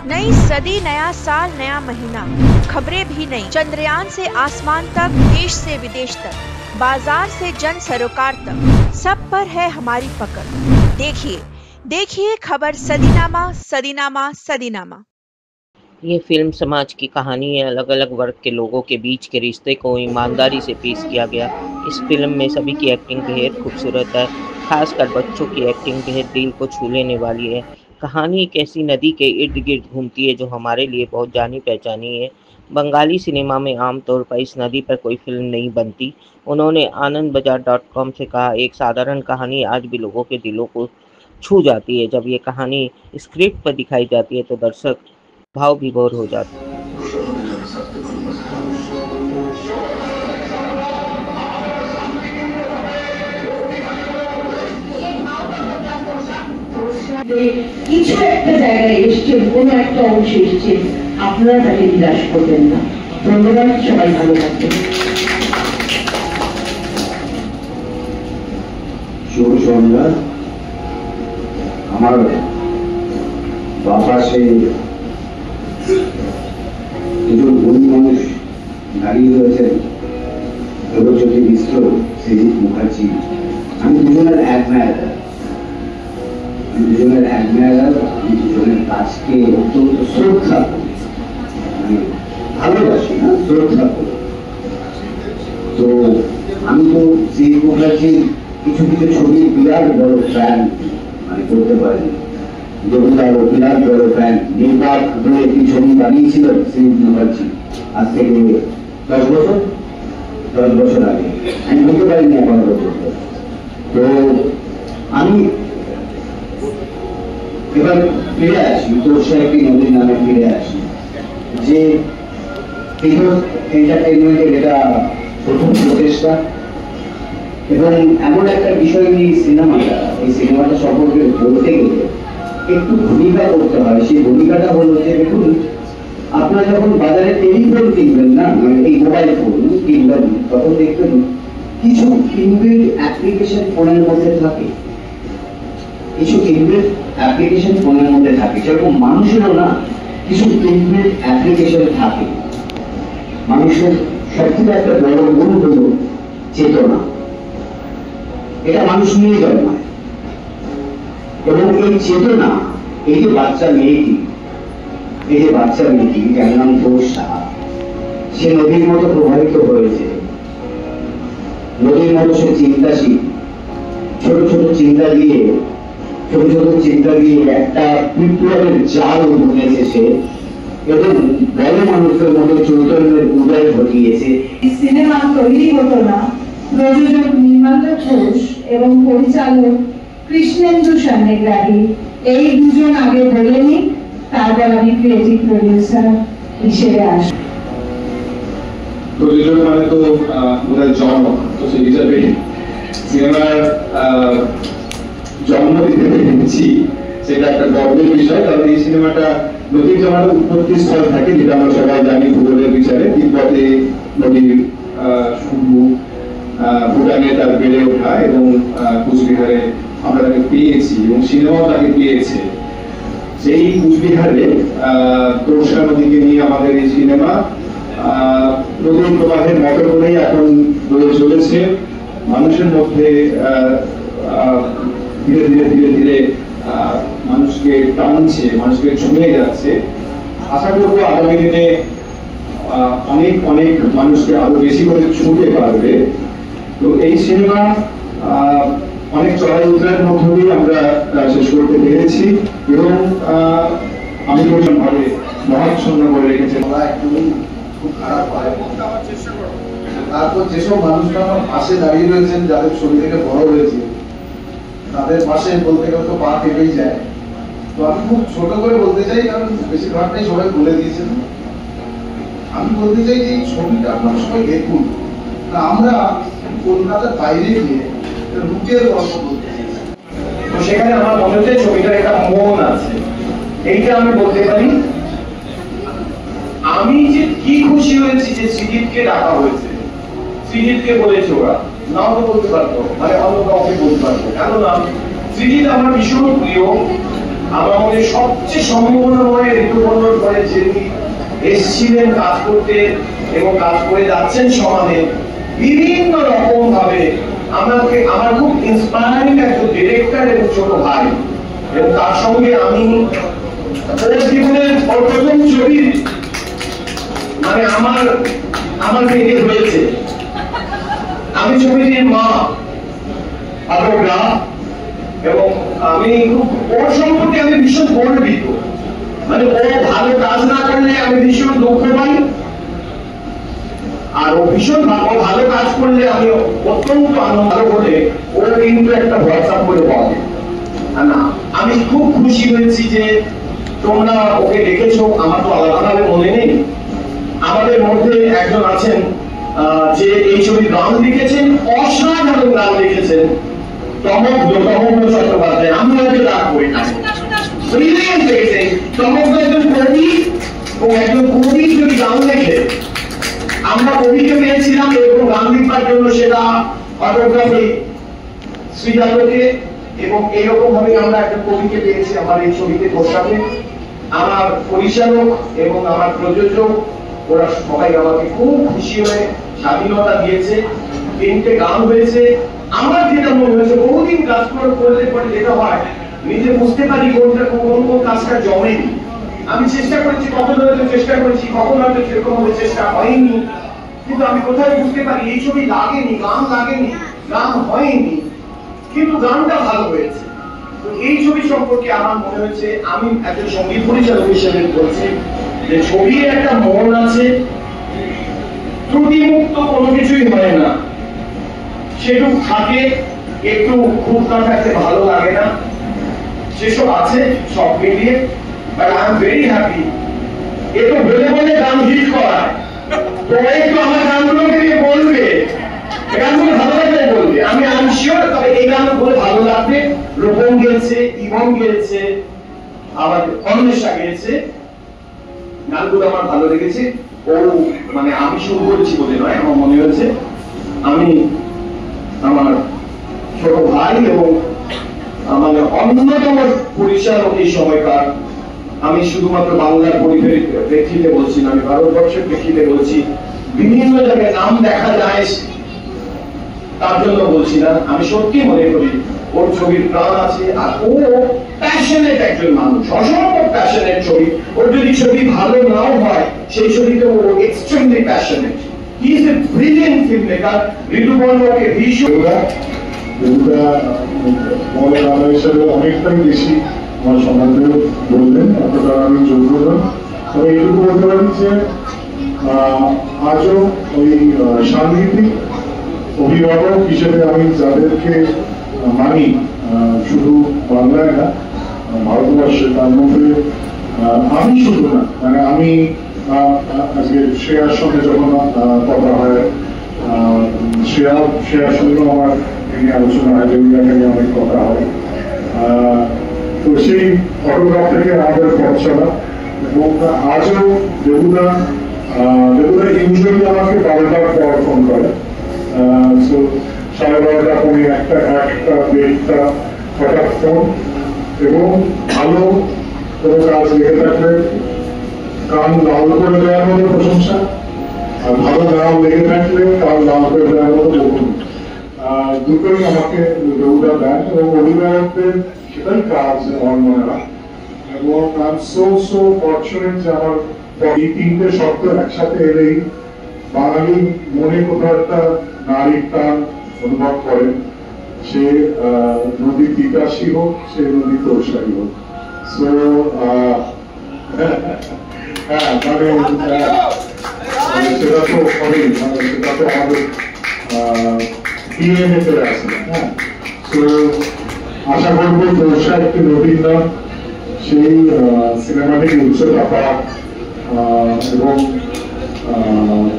नई सदी, नया साल, नया महीना, खबरें भी नई। चंद्रयान से आसमान तक, देश से विदेश तक, बाजार से जन सरोकार तक, सब पर है हमारी पकड़। देखिए देखिए खबर सदीनामा सदीनामा सदीनामा। ये फिल्म समाज की कहानी है। अलग अलग वर्ग के लोगों के बीच के रिश्ते को ईमानदारी से पेश किया गया। इस फिल्म में सभी की एक्टिंग बेहद खूबसूरत है। खासकर बच्चों की एक्टिंग बेहद दिल को छू लेने वाली है। कहानी एक ऐसी नदी के इर्द गिर्द घूमती है जो हमारे लिए बहुत जानी पहचानी है। बंगाली सिनेमा में आमतौर पर इस नदी पर कोई फिल्म नहीं बनती। उन्होंने आनंदबाजार.com से कहा, एक साधारण कहानी आज भी लोगों के दिलों को छू जाती है। जब ये कहानी स्क्रिप्ट पर दिखाई जाती है तो दर्शक भाव विभोर हो जाते हैं। কিছু একটা জায়গায় এসছেন, কোনো একটা অংশে এসছেন, আপনারা তাকে নিরাশ করবেন না। ধন্যবাদ, সবাই ভালো থাকবেন। শুভ সন্ধ্যা। আমার বাবা সেই দুজন গরিব মানুষ দাঁড়িয়ে রয়েছেন, ধ্রুবজ্যোতি মিশ্র, শ্রীজিৎ মুখার্জি। আমি দুজনের অ্যাডমায়ারার, আমি দুজনের কাজকে অত্যন্ত শ্রদ্ধা করি, আমি ভালোবাসি না, শ্রদ্ধা করি। তো আমি তো শ্রীজিৎ মুখার্জির কিছু কিছু ছবির বিরাট বড় ফ্যান, মানে করতে পারি দেবতারও বিরাট বড় ফ্যান। নির্বাক বলে একটি ছবি বানিয়েছিল শ্রীজিৎ মুখার্জি আজ থেকে 10 বছর আগে, আমি বলতে পারিনি এখনো পর্যন্ত। তো আমি এবার ফিরে আসি, তোরসা একটি নদীর নামে ফিরে আসি, যে এন্টারটেইনমেন্টের এটা প্রথম প্রচেষ্টা এবং এমন একটা বিষয় নিয়ে এই সিনেমাটা সম্পর্কে বলতে গেলে একটু ভূমিকা করতে হয়। সেই ভূমিকাটা হলো যে, দেখুন, আপনারা যখন বাজারে টেলিফোন কিনবেন না, মানে এই মোবাইল ফোন কিনবেন, তখন দেখবেন কিছু ইনবিল্ট অ্যাপ্লিকেশন ফোনের মধ্যে থাকে, যেরকম মানুষেরও না কিছু ইনবিল্ট অ্যাপ্লিকেশন থাকে। মানুষের সবথেকে একটা বড় গুণ হলো চেতনা। এটা মানুষ নিয়ে জন্মায় এবং এই চেতনা, এই যে বাচ্চা মেয়েটি যার নাম তোরসা, সে নদীর মতো প্রভাবিত হয়েছে, নদীর মতো সে চিন্তাশীল। ছোট ছোট চিন্তা দিয়ে একটা বিপ্লবের জাল বুনেছে সে এবং বড় মানুষের মতো চৈতন্যের উদয় ঘটিয়েছে। সিনেমা তৈরি হতো না, প্রযোজক নির্মাতা ঘোষ এবং পরিচালক কৃষ্ণেন্দু সান্নেগ্রাহী, এই দুজন আগে বলেনি, তারপর আমি ক্রিয়েটিভ প্রডিউসার হিসেবে আসি। প্রযোজক মানে তো বোধহয় জন্ম, তো সেই হিসাবে সিনেমার জন্ম দিতে পেরেছি, সেটা একটা গর্বের বিষয়। কারণ এই সিনেমাটা নদীর যে আমাদের উৎপত্তি স্থল থাকে, যেটা আমরা সবাই জানি ভূগোলের বিচারে, তিব্বতে নদীর শুরু, ভুটানে তার বেড়ে ওঠা এবং কুচবিহারে আমরা তাকে পেয়েছি এবং সিনেমাও তাকে পেয়েছে। সেই কুচবিহারে তোরসা নদীকে নিয়ে আমাদের এই সিনেমা নদীর প্রবাহের মতো করেই এখন বয়ে চলেছে। মানুষের মধ্যে ধীরে ধীরে ধীরে ধীরে মানুষকে টানছে, মানুষকে ছুঁয়ে যাচ্ছে। আশা করবো আগামী দিনে অনেক অনেক মানুষকে আরো বেশি করে ছুঁতে পারবে। তো এই সিনেমা অনেক চড়াই উতরাইয়ের মধ্য দিয়ে আমরা শেষ করতে পেরেছি এবং আমি ভাবে মহাচ্ছন্ন করে রেখেছি। খুব খারাপ হয়। তারপর যেসব মানুষরা আমার পাশে দাঁড়িয়ে রয়েছেন, যাদের ছবি থেকে বড় হয়েছে, তাদের পাশে বলতে গেলে তো পা কেঁপেই যায়। তো আমি খুব ছোট করে বলতে চাই, কারণ বেশিরভাগটাই সবাই বলে দিয়েছেন। আমি বলতে চাই যে এই ছবিটা আপনারা সবাই দেখুন। আমরা কলকাতার বাইরে গিয়ে রুটের গল্প বলতে চাই, তো সেখানে আমার মনে হচ্ছে ছবিটার একটা মন আছে, এইটা আমি বলতে পারি। আমি যে কি খুশি হয়েছি যে শ্রীজিৎকে ডাকা হয়েছে, শ্রীজিৎকে বলেছে ওরা, নাও তো বলতে পারতো, মানে অন্য কাউকে বলতে পারতো, কেননা শ্রীজিৎ আমার ভীষণ প্রিয়। আমার মনে সবচেয়ে সম্ভাবনাময় ঋতুপর্ণ এসেছিলেন কাজ করতে এবং কাজ করে যাচ্ছেন সমানে বিভিন্ন রকম ভাবে। আমার খুব ইন্সপায়ারিং একজন ডিরেক্টর এবং ছোট ভাই, এবং তার সঙ্গে আমি ওর জীবনের প্রথম ছবি মানে আমার থেকে হয়েছে। আমি ছবিটির মা অটোগ্রাফ, এবং আমি খুব ওর সম্পর্কে আমি ভীষণ গর্বিত। মানে ও ভালো কাজ না করলে আমি ভীষণ দুঃখ পাই, আর ও ভীষণ ভালো কাজ করলে আমি অত্যন্ত আনন্দ করে ও কিন্তু একটা হোয়াটসঅ্যাপ করে বলে। না, আমি খুব খুশি হয়েছি যে তোমরা ওকে দেখেছো। আমার তো আলাদাভাবে মনে নেই। আমাদের মধ্যে একজন আছেন যে এই ছবির গান লিখেছেন, অসাধারণ গান লিখেছেন, তমগ্ন চট্টোপাধ্যায়। আমি ওকে রাগ করি না, ব্রিলিয়েন্ট লিখেছেন। তমগ্ন একজন কবি, ও একজন কবি যদি গান লেখে, আমরা কবিকে পেয়েছিলাম এরকম গান লিখবার জন্য, সেটা অটোগ্রাফি শ্রীজাতকে, এবং এইরকম ভাবে আমরা একটা কবিকে পেয়েছি আমার এই ছবিতে বসাতে। আমার পরিচালক এবং আমার প্রযোজক ওরা সবাই আমাকে খুব খুশি হয়ে স্বাধীনতা দিয়েছে। 3টে গান হয়েছে। আমার যেটা মনে হয়েছে, বহুদিন কাজ করলে পরে যেটা হয়, নিজে বুঝতে পারি কোনটা কোন কাজটা জমেনি। আমি চেষ্টা করেছি, কখন হয়তো চেষ্টা করেছি, কখন হয়তো সেরকম ভাবে চেষ্টা হয়নি, কিন্তু আমি কোথায় বুঝতে পারি এই ছবি লাগেনি, গান লাগেনি, গান হয়নি, কিন্তু গানটা ভালো হয়েছে। তো এই ছবি সম্পর্কে আমার মনে হয়েছে, আমি একজন সঙ্গীত পরিচালক হিসেবে বলছি যে ছবির একটা মন আছে, ত্রুটিমুক্ত কোনো কিছুই হয় না, সেটুকু থাকে, একটু খুব না থাকতে ভালো লাগে না, সেসব আছে সব মিলিয়ে। But I am very happy. এতো বলে বলে গান হিট করায়, তো একটু আমার গানগুলোকে নিয়ে বলবে, গানগুলো ভালো লাগবে বলবে, আমি শিওর। তবে এই গানগুলো ভালো লাগবে। রূপম গেয়েছে, ইমন গেয়েছে, আবার অন্বেষা গেয়েছে, গানগুলো আমার ভালো লেগেছে। ও মানে আমি শুরু করেছি বলে নয়, আমার মনে হয়েছে আমি আমার ছোট ভাই এবং মানে অন্যতম পরিচালক এই সময়কার, আমি শুধুমাত্র বাংলার প্রেক্ষিতে বলছি না, আমি ভারতবর্ষের প্রেক্ষিতে বলছি, বিভিন্ন জায়গায় নাম দেখা যায় তার জন্য বলছি না, আমি সত্যি মনে করি ওর ছবির প্রাণ আছে। আর ও প্যাশনেট একজন মানুষ, অসম্ভব প্যাশনেট ছবি। ওর যদি ছবি ভালো নাও হয়, সেই ছবিতে ও extremely passionate. He is a brilliant film maker. Rituparna ওকে ভীষণ হিসেবে অনেকটাই বেশি আমার সম্বন্ধে বললেন, এতটা আমি যোগ্য নয়। তবে এইটুকু বলতে পারি যে আজও ওই সাংগীতিক অভিভাবক হিসেবে আমি যাদেরকে মানি, শুধু বাংলায় না ভারতবর্ষে, তার মধ্যে আমি শুধু না, মানে আমি আজকে শ্রেয়ার সঙ্গে যখন কথা হয়, শ্রেয়ার সঙ্গেও আমার এই আলোচনা হয়, দেবুদাকে নিয়ে অনেক কথা হয়। তো সেই ফটোগ্রাফ থেকে আমাদের পথ চলা, এবং আজও দেবুদা ইউজুয়ালি আমাকে 12টার পর ফোন করে। তো 12:30 পৌনে একটা 1টা হঠাৎ ফোন, এবং ভালো কোনো কাজ লেগে থাকলে কান লাল করে দেওয়ার মতো প্রশংসা, আর ভালো গান লেগে থাকলে কান লাল করে দেওয়ার মতো বকুন, দুটোই আমাকে দেবুদা দেন, এবং অভিনয়কদের সেটাই কাজ আমার মনে হয়। এবং আই এম সো ফরচুনেট যে আমার এই 3টে শব্দ একসাথে এলেই বাঙালি মনে কোথাও একটা নারীর টান অনুভব করেন, সে নদী তিতাসী হোক, সে নদী তরসাই হোক। সো হ্যাঁ, মানে সেটা তো হবেই, মানে সেটা তো আমাদের ডিএনএ চলে আসে। হ্যাঁ, তো আশা করবো তরসা একটি নদীর নাম, সেই সিনেমাটিক উচ্চতা পাক, এবং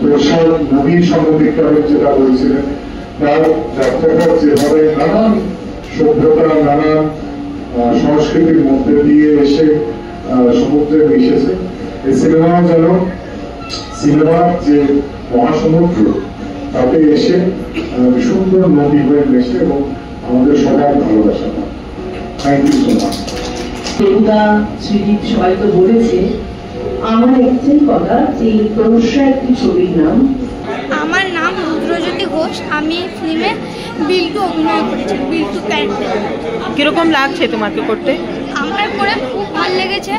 তরসার নদীর সম্বন্ধে যেটা বলছিলেন, তার যাত্রাটা যেভাবে নানান সভ্যতা, নানান সংস্কৃতির মধ্যে দিয়ে এসে সমুদ্রে মিশেছে, এই সিনেমাও যেন সিনেমার যে মহাসমুদ্র তাতে এসে সুন্দর নদী হয়ে মেশে, এবং আমাদের সবার ভালোবাসা। Thank you so much. দেবুদা, শ্রীজিৎ সবাই তো বলেছে, আমার সত্যি কথা যে তোরসা একটি ছবির নাম। আমার নাম রুদ্রজ্যোতি ঘোষ, আমি ফিল্মে বিল্টু অভিনয় করেছি, বিল্টু ক্যারেক্টার। কিরকম লাগছে তোমাকে করতে? আমার করে খুব ভালো লেগেছে।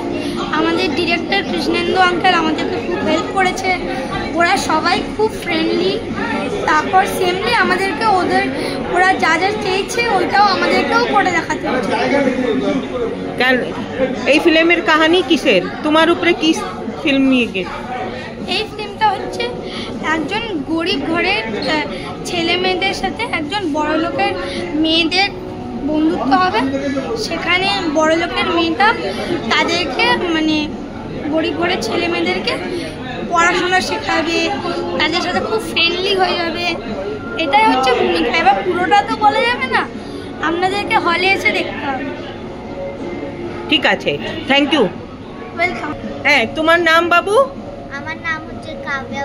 আমাদের ডিরেক্টর কৃষ্ণেন্দু আঙ্কেল আমাদেরকে খুব হেল্প করেছে, ওরা সবাই খুব ফ্রেন্ডলি। তারপর সেমলি আমাদেরকে ওরা যা যা চেয়েছে ওইটাও আমাদেরকেও করে দেখাতে হচ্ছে। এই ফিল্মের কাহিনী কিসের, তোমার উপরে কি ফিল্ম নিয়ে গেছে? এই ফিল্মটা হচ্ছে একজন গরিব ঘরের ছেলে মেয়েদের সাথে একজন বড়লোকের মেয়েদের বন্ধুত্ব হবে। সেখানে বড়লোকের মেয়েটা তাদেরকে মানে গরিব ঘরের ছেলে মেয়েদেরকে পড়াশোনা শেখাবে, তাদের সাথে খুব ফ্রেন্ডলি হয়ে যাবে, এটাই হচ্ছে ভূমিকা। এবার পুরোটা তো বলা যাবে না, আপনাদেরকে হলে এসে দেখতে হবে। ঠিক আছে, থ্যাংক ইউ। ওয়েলকাম। হ্যাঁ, তোমার নাম বাবু? আমার নাম হচ্ছে কাব্যা।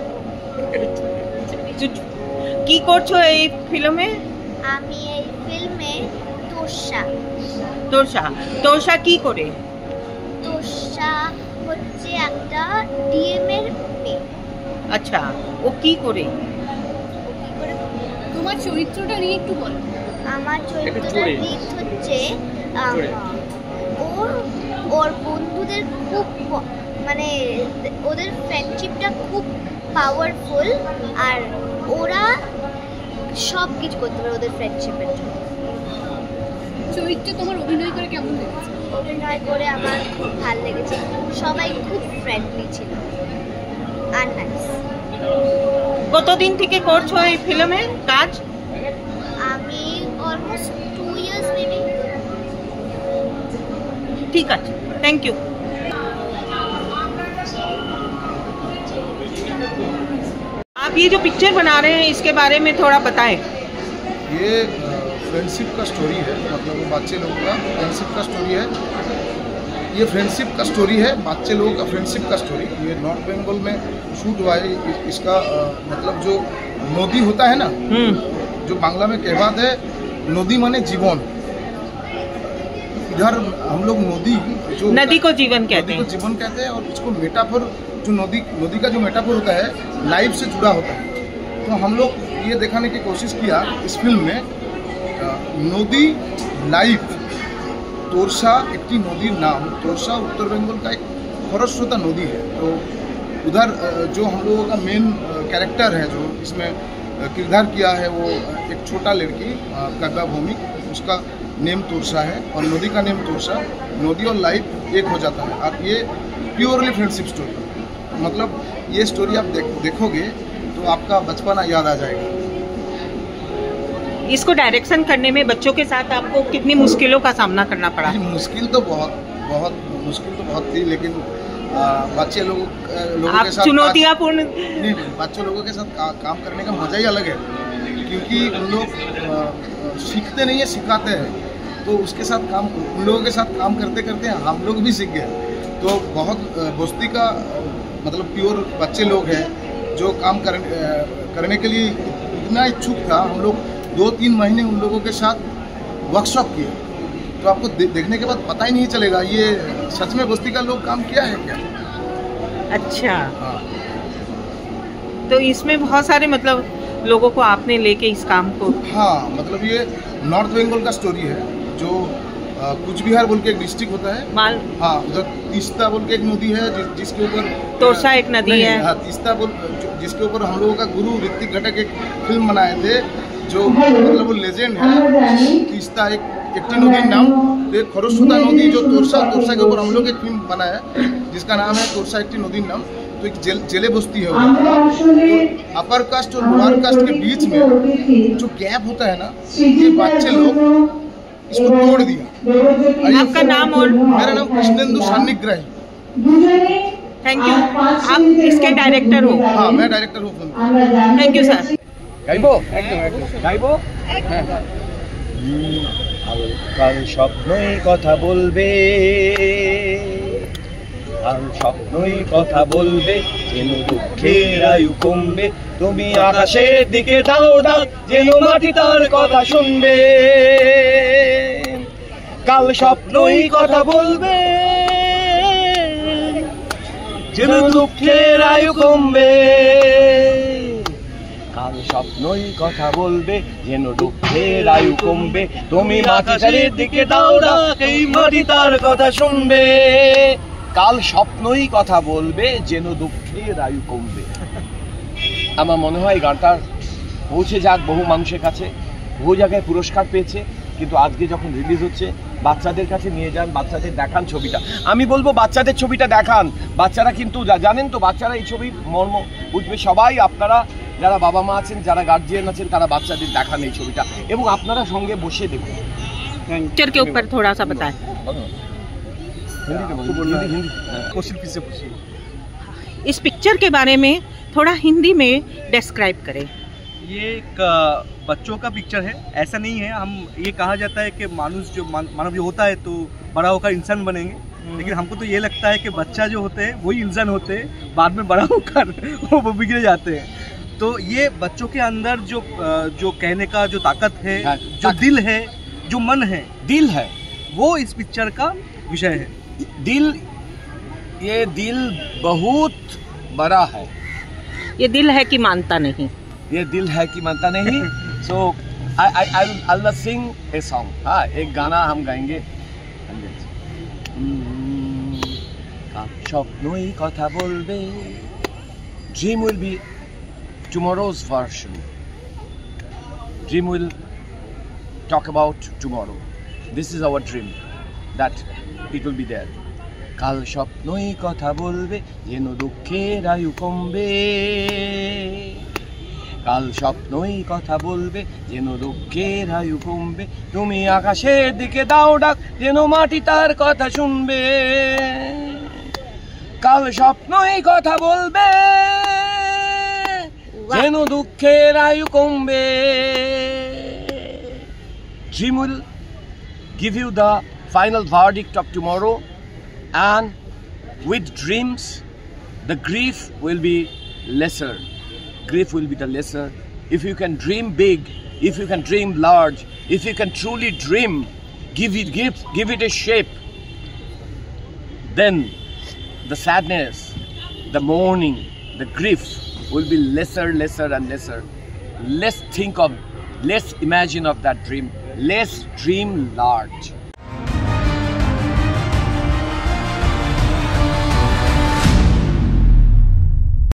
কি করছো এই ফিল্মে? আমি এই ফিল্মে তোরসা। তোরসা কি করে? তোরসা হচ্ছে একটা ডিএম এর মেয়ে। আচ্ছা, ও কি করে? তোমার চরিত্রটা নিয়ে একটু বলো। আমার চরিত্রটা হচ্ছে ওর বন্ধুদের খুব মানে ওদের ফ্রেন্ডশিপটা খুব পাওয়ারফুল, আর ওরা সব কিছু করতে পারে ওদের ফ্রেন্ডশিপের জন্য। চরিত্রে তোমার অভিনয় করে কেমন লেগেছে? অভিনয় করে আমার খুব ভালো লেগেছে, সবাই খুব ফ্রেন্ডলি ছিল আর নাইস। কতদিন থেকে করছো এই ফিল্মে কাজ? আমি অলমোস্ট 2 years মেবি। ठीक है, थैंक यू। आप ये जो पिक्चर बना रहे हैं इसके बारे में थोड़ा बताएं। ये फ्रेंडशिप का स्टोरी है, मतलब वो बच्चे लोगों का फ्रेंडशिप का स्टोरी है। ये फ्रेंडशिप का स्टोरी है, बच्चे लोगों का फ्रेंडशिप का स्टोरी। ये नॉर्थ बंगाल में शूट हुआ है। इसका मतलब जो नदी होता है ना, जो बांग्ला में कहवत है नदी माने जीवन। इधर हम लोग नदी को जीवन कहते हैं, जीवन कहते हैं। और इसको मेटाफोर, जो नदी का जो मेटाफोर होता है लाइफ से जुड़ा होता है। तो हम लोग ये दिखाने की कोशिश किया इस फिल्म में, नदी लाइफ। तोरसा एक नदीर नाम। तोरसा उत्तर बंगाल का एक खरस्रोता नदी है। तो उधर जो हम लोगों का मेन कैरेक्टर है, जो इसमें किरदार किया है, वो एक छोटा लड़की काव्या भौमिक, उसका नेम तोरसा है और नदी का नेम तोरसा। नदी और लाइफ एक हो जाता है। और ये प्योरली फ्रेंडशिप स्टोरी, मतलब ये स्टोरी आप देखोगे तो आपका बचपना याद आ जाएगा। इसको डायरेक्शन करने में बच्चों के साथ आपको कितनी मुश्किलों का सामना करना पड़ा? मुश्किल तो बहुत थी, लेकिन बच्चे लोगों के साथ चुनौतियापूर्ण नहीं, बच्चों लोगों के साथ काम करने का मजा ही अलग है, क्योंकि उन लोग सीखते नहीं है, सिखाते हैं। तो उसके साथ उन लोगों के साथ काम करते करते हम लोग भी सीख गए। तो बहुत दोस्ती का मतलब प्योर बच्चे लोग हैं जो काम करने के लिए इतना इच्छुक था। हम लोग 2-3 महीने उन लोगों के साथ वर्कशॉप किए, तो आपको देखने के बाद पता ही नहीं चलेगा ये सच में बस्ती का लोग काम किया है क्या। अच्छा, हाँ। तो इसमें बहुत सारे मतलब लोगों को आपने लेके इस काम को, हाँ, मतलब ये नॉर्थ बंगाल का स्टोरी है। जो कुछ बिहार बोल के एक डिस्ट्रिक्ट होता है, हाँ, उधर तीस्ता बोल के एक नदी है जिसके ऊपर तोरसा एक नदी है। हाँ, तीस्ता बोल, जिसके ऊपर हम लोगों का गुरु ऋतिक घटक एक फिल्म बनाए थे, जो मतलब वो लेजेंड है। तीस्ता एक नदी नाम, एक खरस्रोता नदी जो तोरसा के ऊपर हम लोग एक फिल्म बनाया है जिसका नाम है तोरसा एक नदी नाम। तो एक जेले बस्ती है, तो अपर कास्ट और लोअर कास्ट के बीच में जो गैप होता है ना, ये बच्चे लोग इसको तोड़ दिया। आपका नाम? और मेरा नाम कृष्णेंदु सान्निग्राही। Thank you. आप इसके डायरेक्टर हो? हाँ, मैं डायरेक्टर हूँ। Thank you sir. गाइबो কাল স্বপ্নই কথা বলবে, কাল স্বপ্নই কথা বলবে, যেন দুঃখের আয়ু কমবে। তুমি আকাশের দিকে দাও ডাক, যেন মাটি তার কথা শুনবে। কাল স্বপ্নই কথা বলবে, যেন দুঃখের আয়ু কমবে। কাল স্বপ্নই কথা বলবে যেন দুঃখের আয়ু কমবে, তুমি মাটিটার দিকে দাও ডাক এই মাটি তার কথা শুনবে। কাল স্বপ্নই কথা বলবে যেন দুঃখের আয়ু কমবে। আমার মনে হয় গানটা পৌঁছে যাক বহু মানুষের কাছে, বহু জায়গায় পুরস্কার পেয়েছে, কিন্তু আজকে যখন রিলিজ হচ্ছে বাচ্চাদের কাছে নিয়ে যান, বাচ্চাদের দেখান ছবিটা। আমি বলবো বাচ্চাদের ছবিটা দেখান, বাচ্চারা কিন্তু জানেন তো বাচ্চারা এই ছবির মর্ম বুঝবে। সবাই আপনারা যারা বাবা মা আছেন, যারা গার্জিয়ান আছেন, তারা বাচ্চাদের দেখান এই ছবিটা এবং আপনারা সঙ্গে বসে দেখুন। पिक्चर के ऊपर थोड़ा सा बताएं। इस पिक्चर के बारे में थोड़ा हिंदी में डिस्क्राइब करें। ये एक बच्चों का पिक्चर है, ऐसा नहीं है। हम ये कहा जाता है कि मानव जो होता है तो बड़ा होकर इंसान बनेंगे, लेकिन हमको तो ये लगता है कि बच्चा जो होते हैं वही इंसान होते हैं, बाद में बड़ा होकर वो बिगड़ जाते हैं। तो ये बच्चों के अंदर जो कहने का जो ताकत है, जो दिल है, जो मन है, दिल है, वो इस पिक्चर का विषय है। दिल, ये दिल बहुत बड़ा है। ये दिल है कि मानता नहीं, ये दिल है कि मानता नहीं। सो I'll sing a song। हाँ, एक गाना हम गाएंगे। স্বপ্নই কথা বলবে, dream will be tomorrow's version, dream will talk about tomorrow, this is our dream that it will be there। কাল স্বপ্নই কথা বলবে যেন দুঃখের আয়ু কমবে, কাল স্বপ্নই কথা বলবে যেন দুঃখের আয়ু কমবে, তুমি আকাশের দিকে দাও ডাক যেন মাটি তার কথা শুনবে। কাল স্বপ্নই কথা বলবে যেন দুঃখের আয়ু কমবে। Dream will give you the final verdict of tomorrow, and with dreams the grief will be lesser, grief will be the lesser. If you can dream big, if you can dream large, if you can truly dream, give it a shape, then the sadness, the mourning, the grief will be lesser and lesser. Let's think of, let's imagine of that dream, let's dream large.